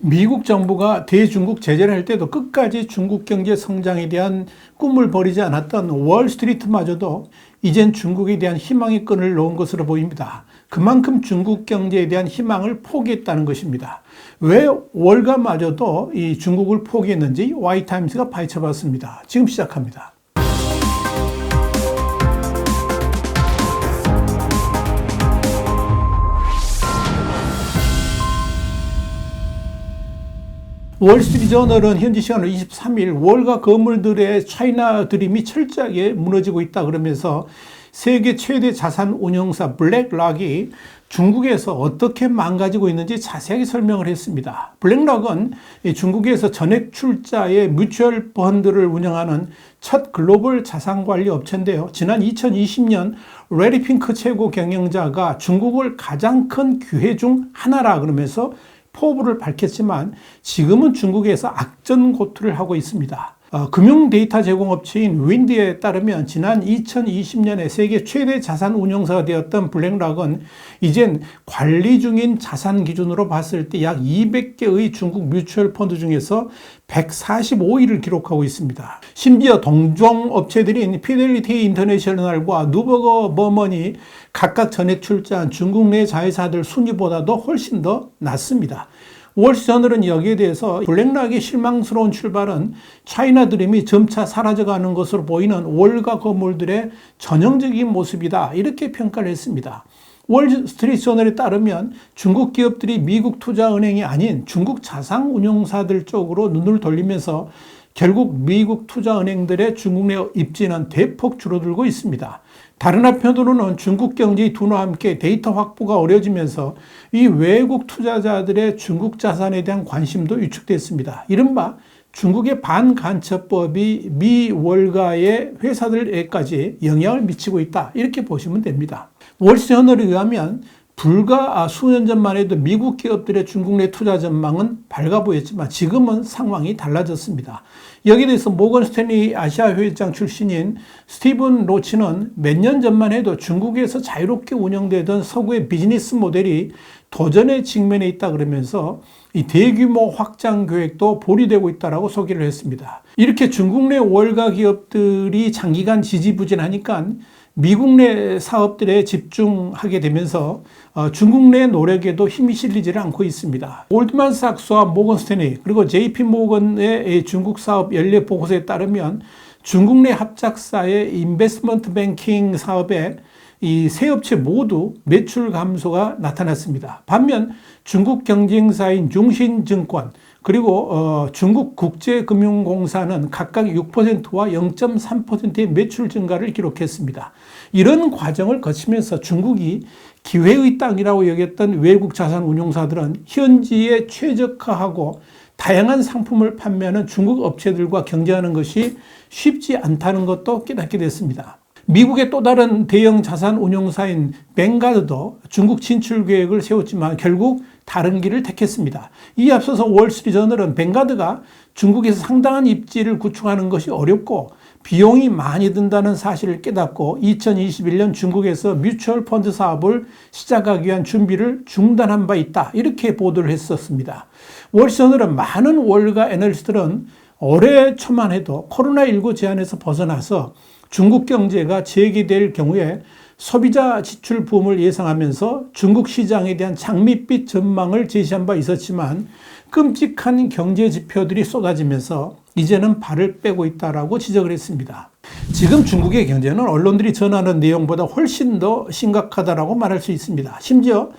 미국 정부가 대중국 제재를 할 때도 끝까지 중국 경제 성장에 대한 꿈을 버리지 않았던 월스트리트마저도 이젠 중국에 대한 희망의 끈을 놓은 것으로 보입니다. 그만큼 중국 경제에 대한 희망을 포기했다는 것입니다. 왜 월가마저도 이 중국을 포기했는지 와이타임스가 파헤쳐봤습니다. 지금 시작합니다. 월스트리트저널은 현지 시간으로 23일 월가 건물들의 차이나 드림이 철저하게 무너지고 있다 그러면서 세계 최대 자산 운용사 블랙락이 중국에서 어떻게 망가지고 있는지 자세하게 설명을 했습니다. 블랙락은 중국에서 전액 출자의 뮤추얼 펀드를 운영하는 첫 글로벌 자산관리 업체인데요. 지난 2020년 레리 핑크 최고 경영자가 중국을 가장 큰 기회 중 하나라 그러면서 포부를 밝혔지만 지금은 중국에서 악전고투를 하고 있습니다. 금융 데이터 제공업체인 윈디에 따르면 지난 2020년에 세계 최대 자산 운용사가 되었던 블랙락은 이젠 관리 중인 자산 기준으로 봤을 때 약 200개의 중국 뮤추얼 펀드 중에서 145위를 기록하고 있습니다. 심지어 동종 업체들인 피델리티 인터내셔널과 누버거 버먼이 각각 전액 출자한 중국 내 자회사들 순위보다도 훨씬 더 낮습니다. 월스트리트저널은 여기에 대해서 블랙락의 실망스러운 출발은 차이나 드림이 점차 사라져가는 것으로 보이는 월가 건물들의 전형적인 모습이다 이렇게 평가를 했습니다. 월스트리트저널에 따르면 중국 기업들이 미국 투자은행이 아닌 중국 자산운용사들 쪽으로 눈을 돌리면서 결국 미국 투자은행들의 중국 내 입지는 대폭 줄어들고 있습니다. 다른 한편으로는 중국 경제의 둔화와 함께 데이터 확보가 어려지면서 이 외국 투자자들의 중국 자산에 대한 관심도 위축됐습니다. 이른바 중국의 반간첩법이 미 월가의 회사들에까지 영향을 미치고 있다 이렇게 보시면 됩니다. 월스트리트저널에 의하면 불과 수년 전만 해도 미국 기업들의 중국 내 투자 전망은 밝아 보였지만 지금은 상황이 달라졌습니다. 여기에 대해서 모건 스탠리 아시아 회장 출신인 스티븐 로치는 몇 년 전만 해도 중국에서 자유롭게 운영되던 서구의 비즈니스 모델이 도전의 직면에 있다 그러면서 이 대규모 확장 계획도 보류되고 있다라고 소개를 했습니다. 이렇게 중국 내 월가 기업들이 장기간 지지부진하니까 미국 내 사업들에 집중하게 되면서 중국 내 노력에도 힘이 실리지를 않고 있습니다. 골드만삭스와 모건 스탠리 그리고 JP 모건의 중국 사업 연례 보고서에 따르면 중국 내 합작사의 인베스트먼트 뱅킹 사업에 이 세 업체 모두 매출 감소가 나타났습니다. 반면 중국 경쟁사인 중신증권 그리고 중국 국제금융공사는 각각 6%와 0.3%의 매출 증가를 기록했습니다. 이런 과정을 거치면서 중국이 기회의 땅이라고 여겼던 외국 자산 운용사들은 현지에 최적화하고 다양한 상품을 판매하는 중국 업체들과 경쟁하는 것이 쉽지 않다는 것도 깨닫게 됐습니다. 미국의 또 다른 대형 자산 운용사인 뱅가드도 중국 진출 계획을 세웠지만 결국 다른 길을 택했습니다. 이에 앞서서 월스트리트저널은 뱅가드가 중국에서 상당한 입지를 구축하는 것이 어렵고 비용이 많이 든다는 사실을 깨닫고 2021년 중국에서 뮤추얼 펀드 사업을 시작하기 위한 준비를 중단한 바 있다 이렇게 보도를 했었습니다. 월스트리트저널은 많은 월가 애널리스트들은 올해 초만 해도 코로나19 제한에서 벗어나서 중국 경제가 재개될 경우에 소비자 지출 붐을 예상하면서 중국 시장에 대한 장밋빛 전망을 제시한 바 있었지만 끔찍한 경제 지표들이 쏟아지면서 이제는 발을 빼고 있다라고 지적을 했습니다. 지금 중국의 경제는 언론들이 전하는 내용보다 훨씬 더 심각하다라고 말할 수 있습니다. 심지어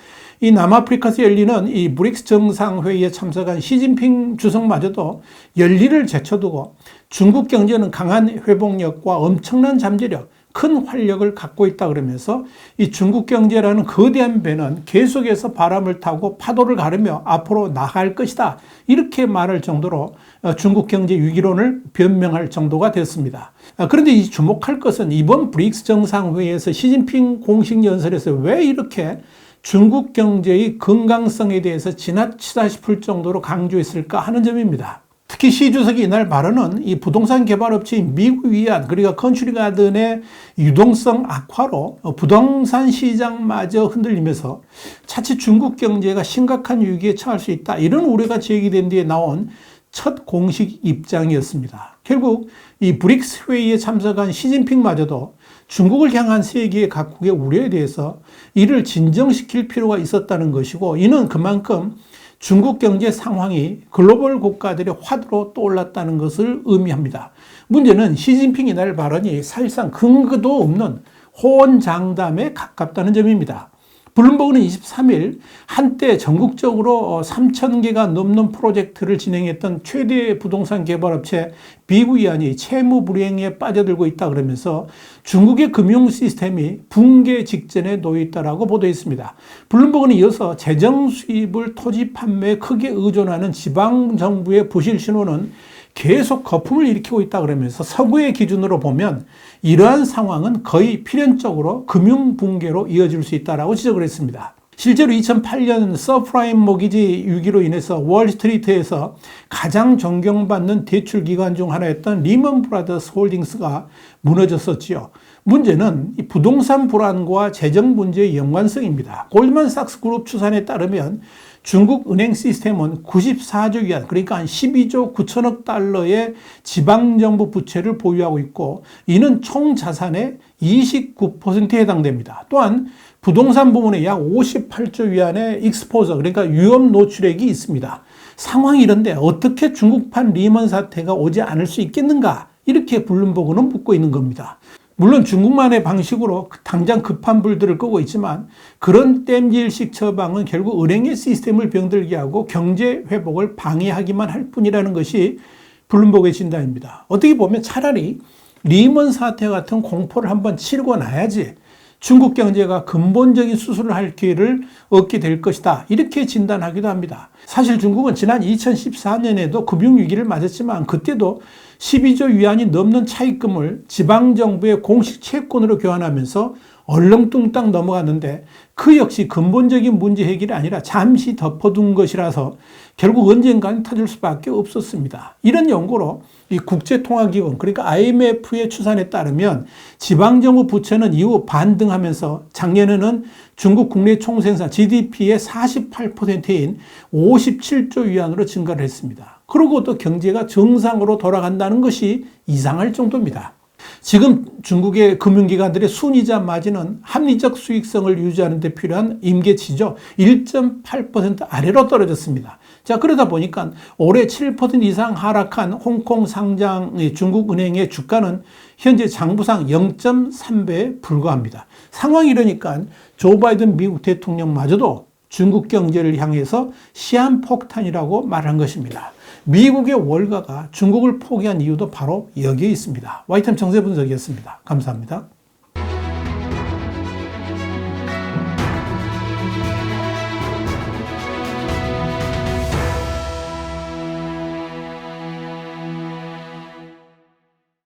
이 남아프리카에서 열리는 이 브릭스 정상회의에 참석한 시진핑 주석마저도 열리를 제쳐두고 중국 경제는 강한 회복력과 엄청난 잠재력, 큰 활력을 갖고 있다 그러면서 이 중국 경제라는 거대한 배는 계속해서 바람을 타고 파도를 가르며 앞으로 나갈 것이다 이렇게 말할 정도로 중국 경제 위기론을 변명할 정도가 됐습니다. 그런데 이 주목할 것은 이번 브릭스 정상회의에서 시진핑 공식 연설에서 왜 이렇게 중국 경제의 건강성에 대해서 지나치다 싶을 정도로 강조했을까 하는 점입니다. 특히 시 주석이 이날 발언은 이 부동산 개발업체인 미국 위안 그러니까 컨츄리 가든의 유동성 악화로 부동산 시장마저 흔들리면서 차치 중국 경제가 심각한 위기에 처할 수 있다. 이런 우려가 제기된 뒤에 나온 첫 공식 입장이었습니다. 결국 이 브릭스 회의에 참석한 시진핑마저도 중국을 향한 세계 각국의 우려에 대해서 이를 진정시킬 필요가 있었다는 것이고, 이는 그만큼 중국 경제 상황이 글로벌 국가들의 화두로 떠올랐다는 것을 의미합니다. 문제는 시진핑 이날 발언이 사실상 근거도 없는 호언장담에 가깝다는 점입니다. 블룸버그는 23일 한때 전국적으로 3,000개가 넘는 프로젝트를 진행했던 최대 부동산 개발업체 비구이안이 채무 불이행에 빠져들고 있다 그러면서 중국의 금융 시스템이 붕괴 직전에 놓여 있다라고 보도했습니다. 블룸버그는 이어서 재정 수입을 토지 판매에 크게 의존하는 지방 정부의 부실 신호는 계속 거품을 일으키고 있다 그러면서 서구의 기준으로 보면 이러한 상황은 거의 필연적으로 금융 붕괴로 이어질 수 있다라고 지적을 했습니다. 실제로 2008년 서프라임 모기지 위기로 인해서 월스트리트에서 가장 존경받는 대출 기관 중 하나였던 리먼 브라더스 홀딩스가 무너졌었지요. 문제는 이 부동산 불안과 재정 문제의 연관성입니다. 골드만삭스 그룹 추산에 따르면 중국 은행 시스템은 94조 위안, 그러니까 한 12조 9천억 달러의 지방정부 부채를 보유하고 있고, 이는 총 자산의 29%에 해당됩니다. 또한 부동산 부문에 약 58조 위안의 익스포저, 그러니까 위험 노출액이 있습니다. 상황이 이런데 어떻게 중국판 리먼 사태가 오지 않을 수 있겠는가? 이렇게 블룸버그는 묻고 있는 겁니다. 물론 중국만의 방식으로 당장 급한 불들을 끄고 있지만 그런 땜질식 처방은 결국 은행의 시스템을 병들게 하고 경제 회복을 방해하기만 할 뿐이라는 것이 블룸버그의 진단입니다. 어떻게 보면 차라리 리먼 사태 같은 공포를 한번 치르고 나야지 중국 경제가 근본적인 수술을 할 기회를 얻게 될 것이다. 이렇게 진단하기도 합니다. 사실 중국은 지난 2014년에도 금융위기를 맞았지만 그때도 12조 위안이 넘는 차입금을 지방정부의 공식 채권으로 교환하면서 얼렁뚱땅 넘어갔는데 그 역시 근본적인 문제 해결이 아니라 잠시 덮어둔 것이라서 결국 언젠가는 터질 수밖에 없었습니다. 이런 연고로 이 국제통화기금 그러니까 IMF의 추산에 따르면 지방정부 부채는 이후 반등하면서 작년에는 중국 국내 총생산 GDP의 48%인 57조 위안으로 증가를 했습니다. 그리고 또 경제가 정상으로 돌아간다는 것이 이상할 정도입니다. 지금 중국의 금융기관들의 순이자 마진은 합리적 수익성을 유지하는 데 필요한 임계치죠. 1.8% 아래로 떨어졌습니다. 자, 그러다 보니까 올해 7% 이상 하락한 홍콩 상장의 중국은행의 주가는 현재 장부상 0.3배에 불과합니다. 상황이 이러니까 조 바이든 미국 대통령마저도 중국 경제를 향해서 시한폭탄이라고 말한 것입니다. 미국의 월가가 중국을 포기한 이유도 바로 여기에 있습니다. 와이템 정세 분석이었습니다. 감사합니다.